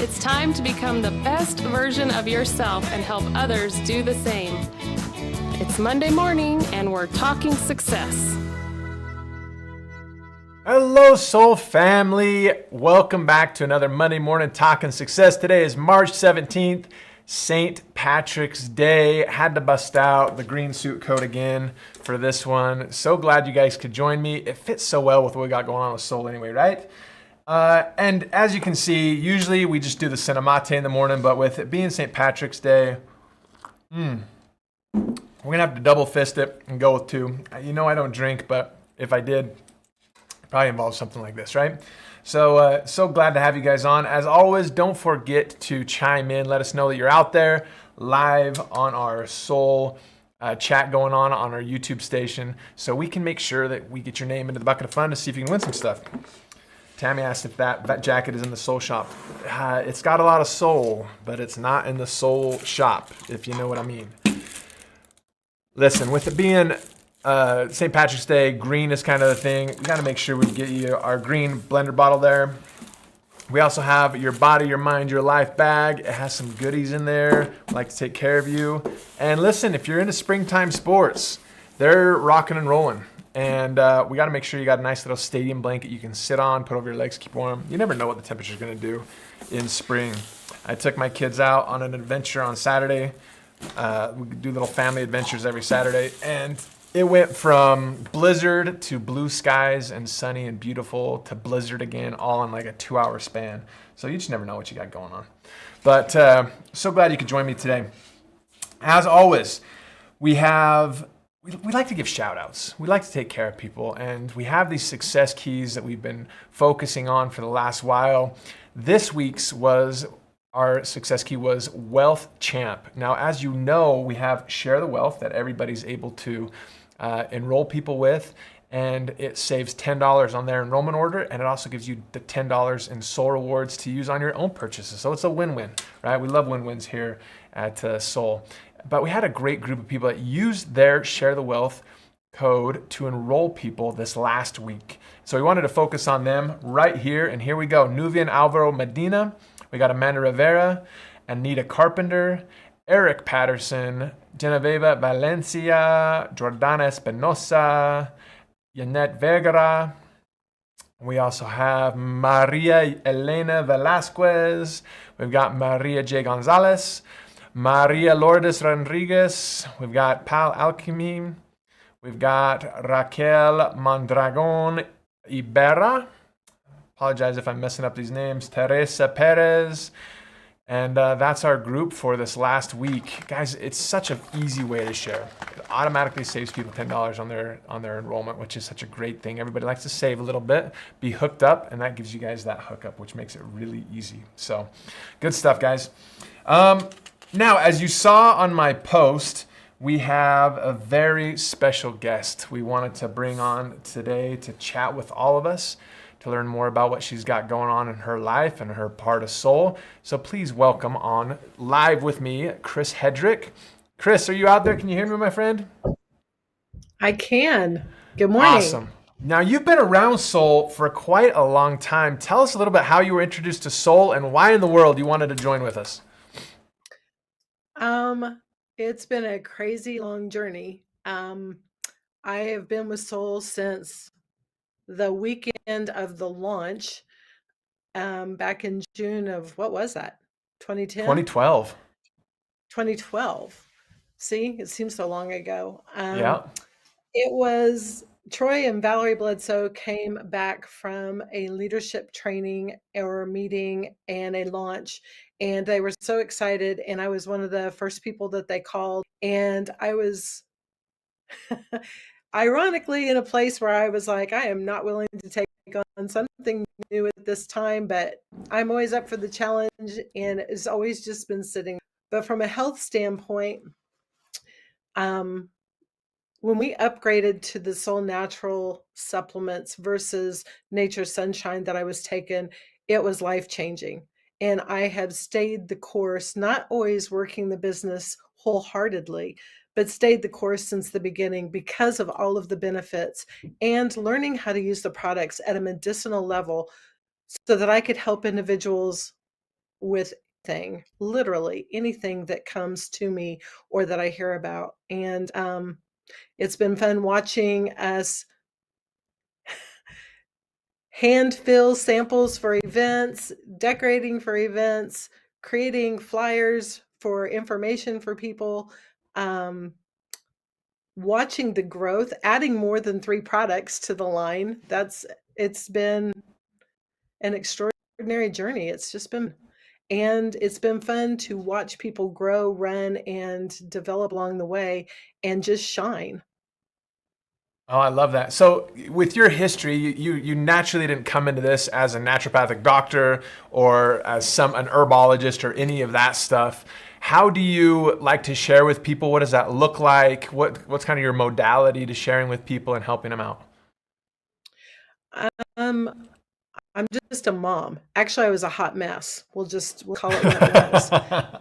It's time to become the best version of yourself and help others do the same. It's Monday morning and we're talking success. Hello, Soul family. Welcome back to another Monday morning Talking Success. Today is March 17th, St. Patrick's Day. Had to bust out the green suit coat again for this one. So glad you guys could join me. It fits so well with what we got going on with Soul anyway, right? And as you can see, usually we just do the cinnamate in the morning, but with it being St. Patrick's Day, we're gonna have to double fist it and go with two. You know I don't drink, but if I did, it probably involves something like this, right? So glad to have you guys on. As always, don't forget to chime in. Let us know that you're out there live on our Soul chat going on our YouTube station, so we can make sure that we get your name into the bucket of fun to see if you can win some stuff. Tammy asked if that jacket is in the Soul shop. It's got a lot of soul, but it's not in the Soul shop, if you know what I mean. Listen, with it being St. Patrick's Day, green is kind of the thing. We got to make sure we get you our green blender bottle there. We also have your body, your mind, your life bag. It has some goodies in there. We like to take care of you. And listen, if you're into springtime sports, they're rocking and rolling. And we got to make sure you got a nice little stadium blanket you can sit on, put over your legs, keep warm. You never know what the temperature is going to do in spring. I took my kids out on an adventure on Saturday. We do little family adventures every Saturday. And it went from blizzard to blue skies and sunny and beautiful to blizzard again, all in like a 2-hour span. So you just never know what you got going on. But so glad you could join me today. As always, we like to give shout outs. We like to take care of people, and we have these success keys that we've been focusing on for the last while. This week's our success key was Wealth Champ. Now, as you know, we have Share the Wealth that everybody's able to enroll people with, and it saves $10 on their enrollment order, and it also gives you the $10 in Soul rewards to use on your own purchases. So it's a win-win, right? We love win-wins here at Soul. But we had a great group of people that used their Share the Wealth code to enroll people this last week. So we wanted to focus on them right here. And here we go. Nuvian Alvaro Medina. We got Amanda Rivera, Anita Carpenter, Eric Patterson, Genoveva Valencia, Jordana Espinosa, Yanette Vergara. We also have Maria Elena Velasquez. We've got Maria J. Gonzalez. Maria Lourdes Rodriguez, we've got Pal Alchemy, we've got Raquel Mondragon Iberra, apologize if I'm messing up these names, Teresa Perez, and that's our group for this last week. Guys, it's such an easy way to share. It automatically saves people $10 on their enrollment, which is such a great thing. Everybody likes to save a little bit, be hooked up, and that gives you guys that hookup, which makes it really easy. So, good stuff, guys. Now, as you saw on my post, we have a very special guest we wanted to bring on today to chat with all of us, to learn more about what she's got going on in her life and her part of Soul. So please welcome on live with me, Chris Hedrick. Chris, are you out there? Can you hear me, my friend? I can. Good morning. Awesome. Now, you've been around Soul for quite a long time. Tell us a little bit how you were introduced to Soul and why in the world you wanted to join with us. It's been a crazy long journey. I have been with Soul since the weekend of the launch, back in June of, what was that? 2010? 2012. 2012. See, it seems so long ago. Yeah. It was Troy and Valerie Bledsoe came back from a leadership training or meeting and a launch, and they were so excited. And I was one of the first people that they called. And I was ironically in a place where I was like, I am not willing to take on something new at this time, but I'm always up for the challenge, and it's always just been sitting. But from a health standpoint, when we upgraded to the Soul Natural supplements versus Nature Sunshine that I was taking, it was life-changing. And I have stayed the course, not always working the business wholeheartedly, but stayed the course since the beginning because of all of the benefits and learning how to use the products at a medicinal level so that I could help individuals with anything, literally anything that comes to me or that I hear about. And it's been fun watching us hand fill samples for events, decorating for events, creating flyers for information for people, um, watching the growth, adding more than 3 products to the line. It's been an extraordinary journey. It's been fun to watch people grow, run, and develop along the way and just shine. Oh, I love that. So, with your history, you naturally didn't come into this as a naturopathic doctor or as an herbologist or any of that stuff. How do you like to share with people? What does that look like? What's kind of your modality to sharing with people and helping them out? Um, I'm just a mom. Actually, I was a hot mess. We'll call it what it was.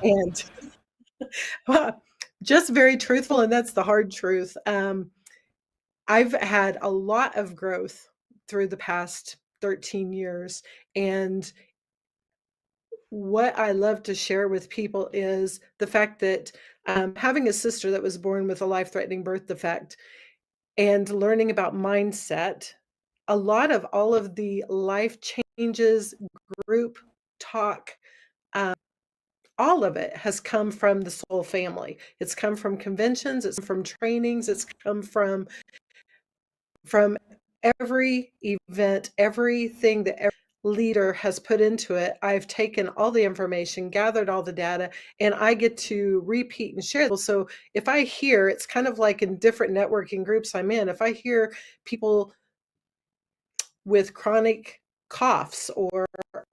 And just very truthful, and that's the hard truth. I've had a lot of growth through the past 13 years, and what I love to share with people is the fact that having a sister that was born with a life-threatening birth defect and learning about mindset, a lot of all of the life changes, group talk, um, all of it has come from the Soul family. It's come from conventions, it's come from trainings, it's come from every event, everything that every leader has put into it. I've taken all the information, gathered all the data, and I get to repeat and share. So if I hear, it's kind of like in different networking groups I'm in, if I hear people with chronic coughs or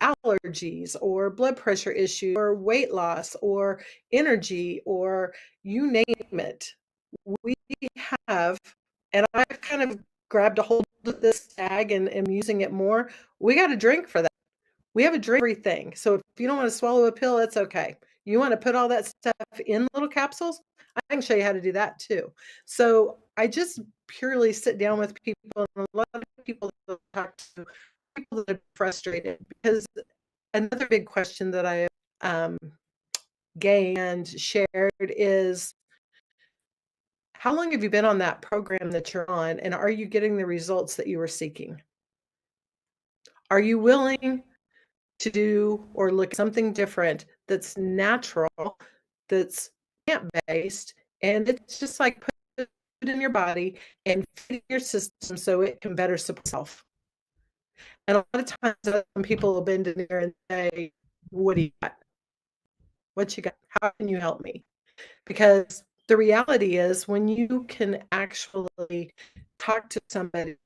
allergies or blood pressure issues or weight loss or energy or you name it, we have, and I've kind of grabbed a hold of this tag and am using it more. We got a drink for that. We have a drink for everything. So if you don't want to swallow a pill, it's okay. You want to put all that stuff in little capsules? I can show you how to do that too. So I just purely sit down with people, and a lot of people that I talk to, people that are frustrated, because another big question that I um, gained and shared is, how long have you been on that program that you're on, and are you getting the results that you were seeking? Are you willing to do or look at something different that's natural, that's plant-based, and it's just like put it in your body and feed your system so it can better support itself? And a lot of times when people will bend in there and say, "What do you got? What you got? How can you help me?" Because the reality is when you can actually talk to somebody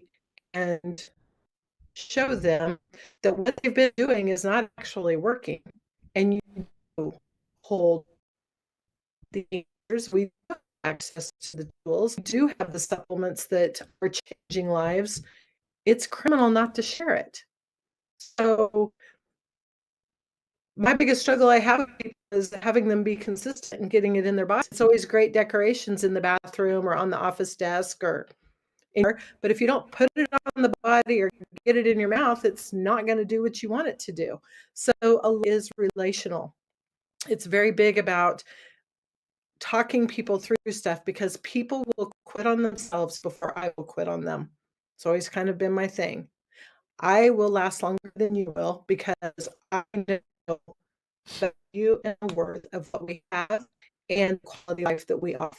and show them that what they've been doing is not actually working, and you do hold the answers, we do have access to the tools, we do have the supplements that are changing lives, it's criminal not to share it. So my biggest struggle I have with people is having them be consistent and getting it in their body. It's always great decorations in the bathroom or on the office desk or anywhere, but if you don't put it on the body or get it in your mouth, it's not going to do what you want it to do. So is relational. It's very big about talking people through stuff, because people will quit on themselves before I will quit on them. It's always kind of been my thing. I will last longer than you will because I know the value and worth of what we have and quality of life that we offer.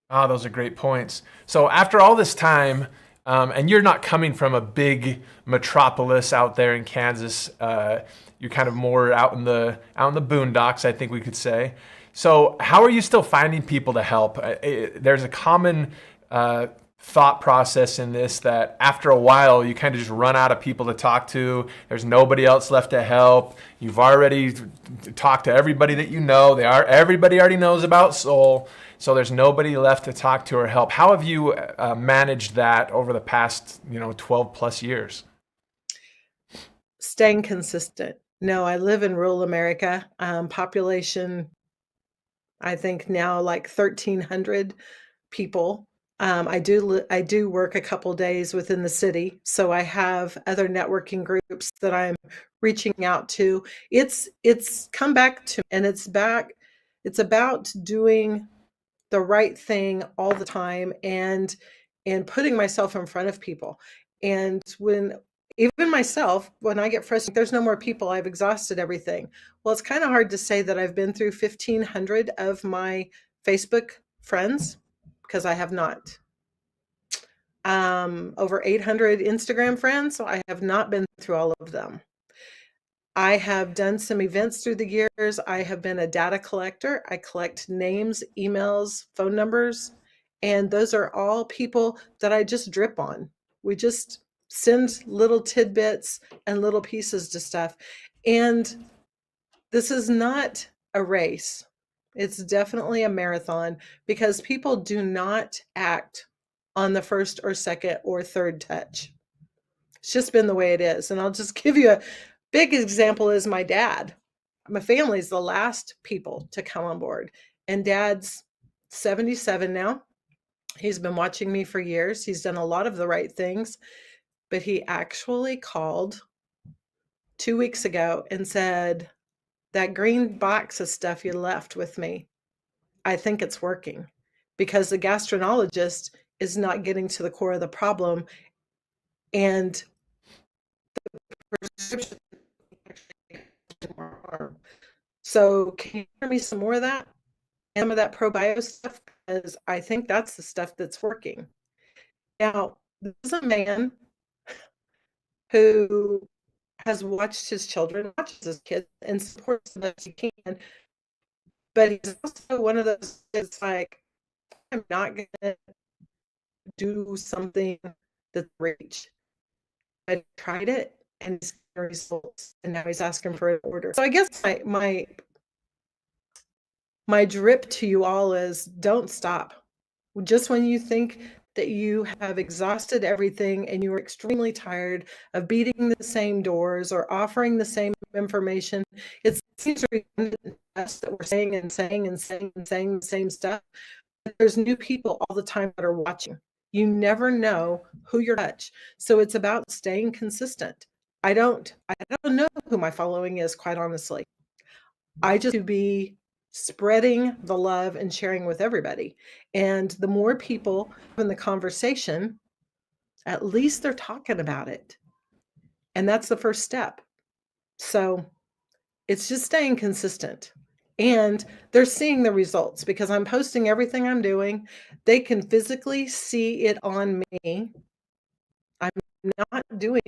Oh, those are great points. So after all this time, and you're not coming from a big metropolis out there in Kansas, you're kind of more out in the boondocks, I think we could say. So how are you still finding people to help? There's a common thought process in this that after a while you kind of just run out of people to talk to. There's nobody else left to help. You've already talked to everybody that you know. Everybody already knows about Soul. So there's nobody left to talk to or help. How have you managed that over the past 12 plus years? Staying consistent. No, I live in rural America. Population, I think now like 1,300 people. I do work a couple days within the city, so I have other networking groups that I'm reaching out to. It's come back to, and it's about doing the right thing all the time, and putting myself in front of people. And when even myself, when I get frustrated, there's no more people, I've exhausted everything. Well, it's kind of hard to say that I've been through 1,500 of my Facebook friends, because I have not. Over 800 Instagram friends, so I have not been through all of them. I have done some events through the years. I have been a data collector. I collect names, emails, phone numbers, and those are all people that I just drip on. We just send little tidbits and little pieces to stuff. And this is not a race. It's definitely a marathon, because people do not act on the first or second or third touch. It's just been the way it is. And I'll just give you a big example is my dad. My family's the last people to come on board. And Dad's 77 now. He's been watching me for years. He's done a lot of the right things. But he actually called 2 weeks ago and said, that green box of stuff you left with me, I think it's working, because the gastroenterologist is not getting to the core of the problem, and the prescription actually more harm. So can you give me some more of that? And some of that probio stuff, because I think that's the stuff that's working. Now, this is a man who has watched his children, watches his kids, and supports them as he can. But he's also one of those that's like, I'm not going to do something that's reach. I tried it and he's getting results, and now he's asking for an order. So I guess my drip to you all is, don't stop. Just when you think that you have exhausted everything and you are extremely tired of beating the same doors or offering the same information, it seems redundant to us that we're saying and saying and saying and saying the same stuff. But there's new people all the time that are watching. You never know who you're touch. So it's about staying consistent. I don't know who my following is, quite honestly. I just to be spreading the love and sharing with everybody. And the more people in the conversation, at least they're talking about it. And that's the first step. So it's just staying consistent. And they're seeing the results because I'm posting everything I'm doing. They can physically see it on me. I'm not doing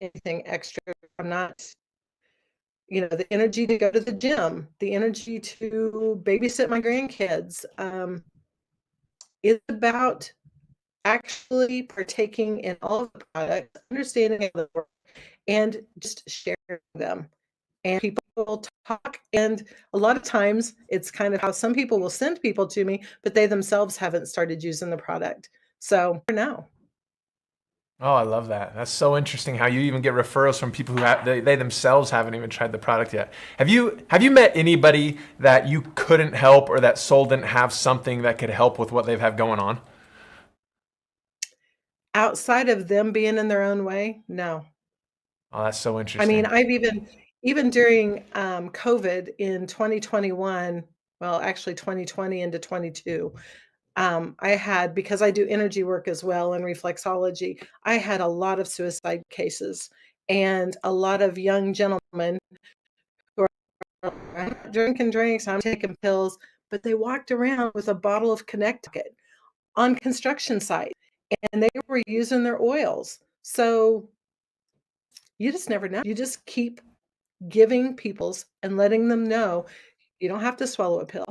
anything extra. I'm not, the energy to go to the gym, the energy to babysit my grandkids. It's about actually partaking in all of the products, understanding how they work, and just sharing them. And people will talk, and a lot of times it's kind of how some people will send people to me, but they themselves haven't started using the product. So for now. Oh, I love that. That's so interesting how you even get referrals from people who they themselves haven't even tried the product yet. Have you met anybody that you couldn't help, or that soul didn't have something that could help with what they've had going on? Outside of them being in their own way, no. Oh, that's so interesting. I mean, I've even during COVID in 2021, well, actually 2020 into 22, I had, because I do energy work as well and reflexology, I had a lot of suicide cases and a lot of young gentlemen who are, I'm not drinking drinks, I'm taking pills, but they walked around with a bottle of Connecticut on construction site, and they were using their oils. So you just never know. You just keep giving people's and letting them know you don't have to swallow a pill.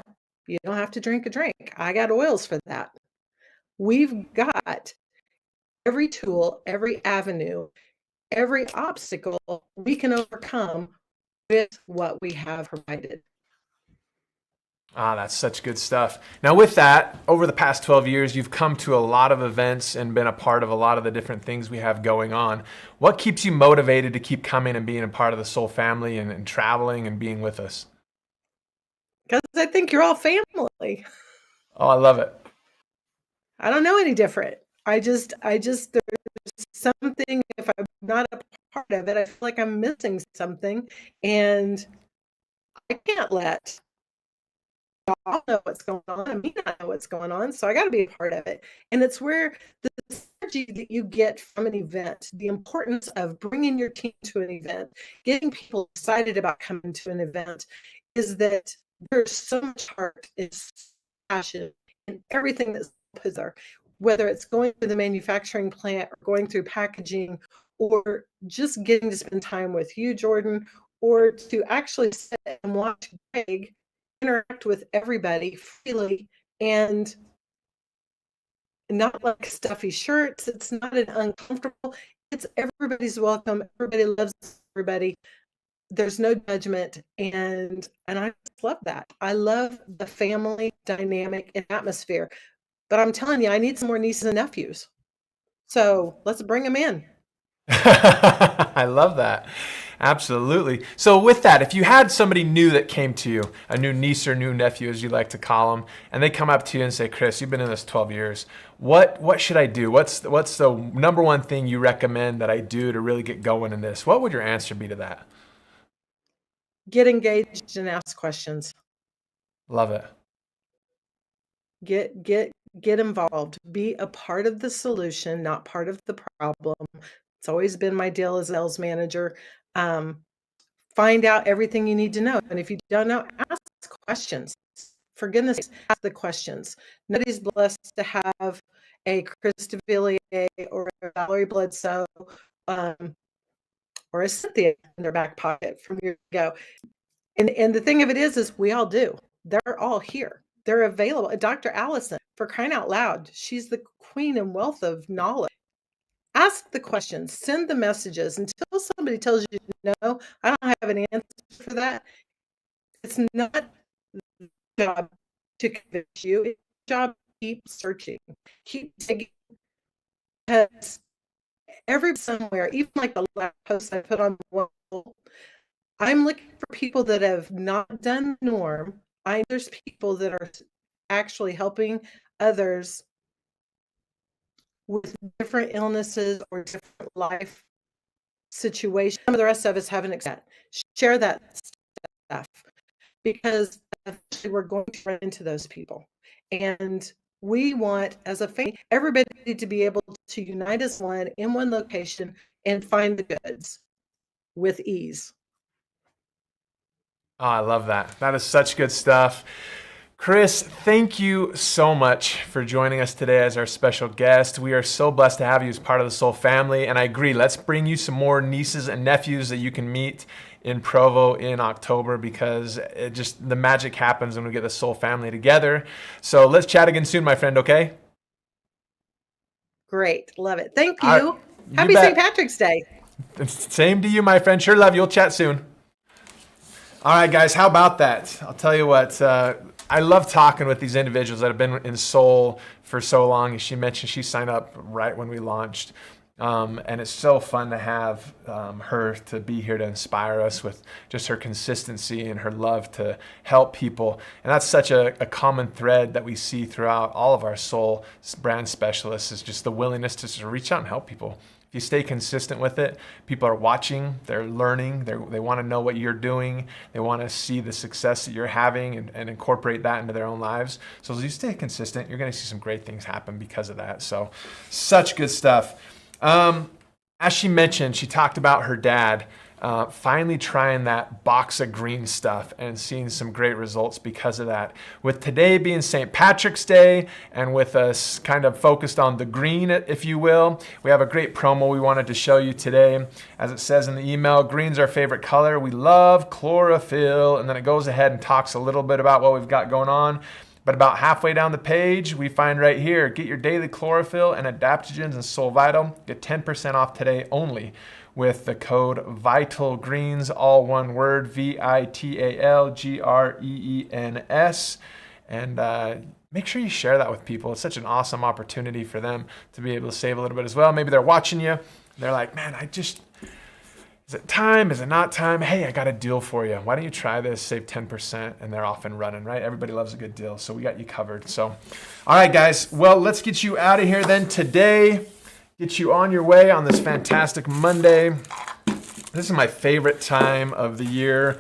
You don't have to drink a drink. I got oils for that. We've got every tool, every avenue, every obstacle we can overcome with what we have provided. Ah, that's such good stuff. Now with that, over the past 12 years, you've come to a lot of events and been a part of a lot of the different things we have going on. What keeps you motivated to keep coming and being a part of the Soul family and traveling and being with us? Because I think you're all family. Oh, I love it. I don't know any different. There's something, if I'm not a part of it, I feel like I'm missing something, and I can't let y'all know what's going on and me not know what's going on. So I got to be a part of it. And it's where the strategy that you get from an event, the importance of bringing your team to an event, getting people excited about coming to an event, is that there's so much heart and passion in everything that's put there, whether it's going through the manufacturing plant or going through packaging, or just getting to spend time with you, Jordan, or to actually sit and watch Greg interact with everybody freely, and not like stuffy shirts. It's not an uncomfortable. It's everybody's welcome. Everybody loves everybody. There's no judgment, and I just love that. I love the family dynamic and atmosphere. But I'm telling you, I need some more nieces and nephews. So let's bring them in. I love that. Absolutely. So with that, if you had somebody new that came to you, a new niece or new nephew, as you like to call them, and they come up to you and say, Chris, you've been in this 12 years. What should I do? What's the number one thing you recommend that I do to really get going in this? What would your answer be to that? Get engaged and ask questions. Love it. Get involved. Be a part of the solution, not part of the problem. It's always been my deal as sales manager. Find out everything you need to know. And if you don't know, ask questions. For goodness sakes, ask the questions. Nobody's blessed to have a Chris DeVilliers or a Valerie Bledsoe or a Cynthia in their back pocket from years ago. And the thing of it is we all do. They're all here. They're available. Dr. Allison, for crying out loud, she's the queen and wealth of knowledge. Ask the questions, send the messages until somebody tells you, no, I don't have an answer for that. It's not the job to convince you. It's your job to keep searching, keep digging. Because every somewhere, even like the last post I put on the wall, I'm looking for people that have not done the norm. There's people that are actually helping others with different illnesses or different life situations. Some of the rest of us haven't accepted. Share that stuff, because eventually we're going to run into those people. And we want, as a family, everybody to be able to unite as one in one location and find the goods with ease. Oh, I love that. That is such good stuff. Chris, thank you so much for joining us today as our special guest. We are so blessed to have you as part of the Soul family. And I agree, let's bring you some more nieces and nephews that you can meet in Provo in October, because the magic happens when we get the Soul family together. So let's chat again soon, my friend, okay? Great. Love it. Thank you. You Happy bet. St. Patrick's Day. Same to you, my friend. Sure love you. We'll chat soon. All right, guys, how about that? I'll tell you what, I love talking with these individuals that have been in Soul for so long. As she mentioned, she signed up right when we launched. And it's so fun to have her to be here to inspire us with just her consistency and her love to help people. And that's such a common thread that we see throughout all of our Soul brand specialists, is just the willingness to just reach out and help people. If you stay consistent with it, people are watching, they're learning, they want to know what you're doing, they want to see the success that you're having and incorporate that into their own lives. So as you stay consistent, you're going to see some great things happen because of that. So such good stuff. As she mentioned, she talked about her dad finally trying that box of green stuff and seeing some great results because of that. With today being St. Patrick's Day, and with us kind of focused on the green, if you will, we have a great promo we wanted to show you today. As it says in the email, green's our favorite color. We love chlorophyll. And then it goes ahead and talks a little bit about what we've got going on. But about halfway down the page, we find right here, get your daily chlorophyll and adaptogens and Soul Vital. Get 10% off today only with the code VITALGREENS, all one word, VITALGREENS. And make sure you share that with people. It's such an awesome opportunity for them to be able to save a little bit as well. Maybe they're watching you. They're like, man, Is it time? Is it not time? Hey, I got a deal for you. Why don't you try this? Save 10% and they're off and running, right? Everybody loves a good deal, so we got you covered. So, all right, guys. Well, let's get you out of here then today. Get you on your way on this fantastic Monday. This is my favorite time of the year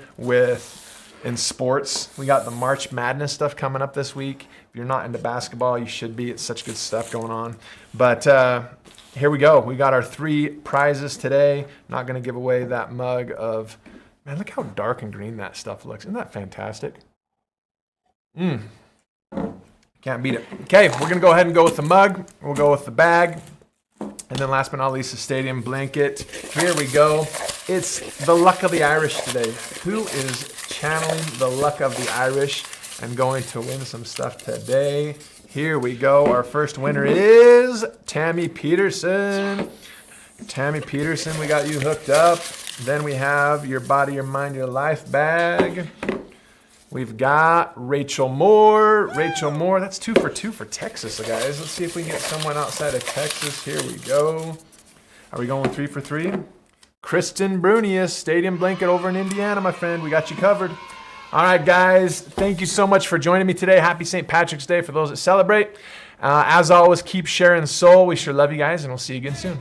in sports. We got the March Madness stuff coming up this week. If you're not into basketball, you should be. It's such good stuff going on. But here we go. We got our 3 prizes today. Not going to give away that mug of, man, look how dark and green that stuff looks. Isn't that fantastic? Can't beat it. Okay, we're going to go ahead and go with the mug. We'll go with the bag. And then last but not least, the stadium blanket. Here we go. It's the luck of the Irish today. Who is channeling the luck of the Irish and going to win some stuff today? Here we go. Our first winner is Tammy Peterson. Tammy Peterson, we got you hooked up. Then we have your Body, Your Mind, Your Life bag. We've got Rachel Moore. Rachel Moore, that's 2 for 2 for Texas, guys. Let's see if we can get someone outside of Texas. Here we go. Are we going 3 for 3? Kristen Brunius, stadium blanket over in Indiana, my friend. We got you covered. All right, guys, thank you so much for joining me today. Happy St. Patrick's Day for those that celebrate. As always, keep sharing the soul. We sure love you guys, and we'll see you again soon.